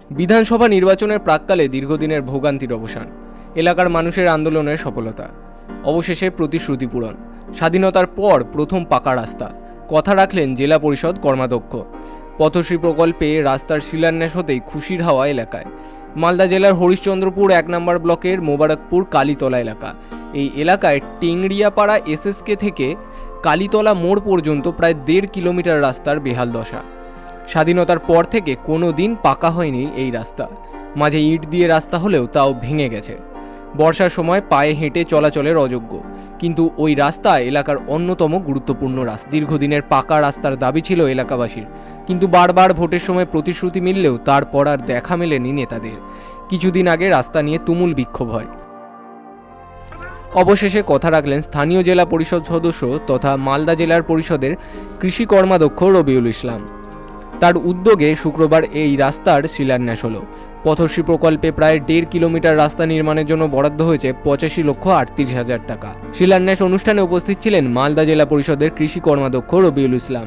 বিধানসভা নির্বাচনের প্রাক্কালে দীর্ঘদিনের ভোগান্তির অবসান, এলাকার মানুষের আন্দোলনের সফলতা, অবশেষে প্রতিশ্রুতি পূরণ। স্বাধীনতার পর প্রথম পাকা রাস্তা, কথা রাখলেন জেলা পরিষদ কর্মাধ্যক্ষ। পথশ্রী প্রকল্পে রাস্তার শিলান্যাস হতেই খুশির হাওয়া এলাকায়। মালদা জেলার হরিশ্চন্দ্রপুর 1 নম্বর ব্লকের মোবারকপুর কালীতলা এলাকা। এই এলাকায় টেংরিয়াপাড়া এসএসকে থেকে কালীতলা মোড় পর্যন্ত প্রায় 1.5 কিলোমিটার রাস্তার বেহাল দশা। স্বাধীনতার পর থেকে কোনো দিন পাকা হয়নি এই রাস্তা। মাঝে ইট দিয়ে রাস্তা হলেও তাও ভেঙে গেছে। বর্ষার সময় পায়ে হেঁটে চলাচলের অযোগ্য, কিন্তু ওই রাস্তা এলাকার অন্যতম গুরুত্বপূর্ণ রাস্তা। দীর্ঘদিনের পাকা রাস্তার দাবি ছিল এলাকাবাসীর, কিন্তু বারবার ভোটের সময় প্রতিশ্রুতি মিললেও তারপর আর দেখা মেলেনি নেতাদের। কিছুদিন আগে রাস্তা নিয়ে তুমুল বিক্ষোভ হয়। অবশেষে কথা রাখলেন স্থানীয় জেলা পরিষদ সদস্য তথা মালদা জেলার পরিষদের কৃষি কর্মাধ্যক্ষ রবিউল ইসলাম। তার উদ্যোগে শুক্রবার এই রাস্তার শিলান্যাস হলো। পথশ্রী প্রকল্পে প্রায় 1.5 কিলোমিটার রাস্তা নির্মাণের জন্য বরাদ্দ হয়েছে 85,38,000 টাকা। শিলান্যাস অনুষ্ঠানে উপস্থিত ছিলেন মালদা জেলা পরিষদের কৃষি কর্মাধ্যক্ষ রবিউল ইসলাম।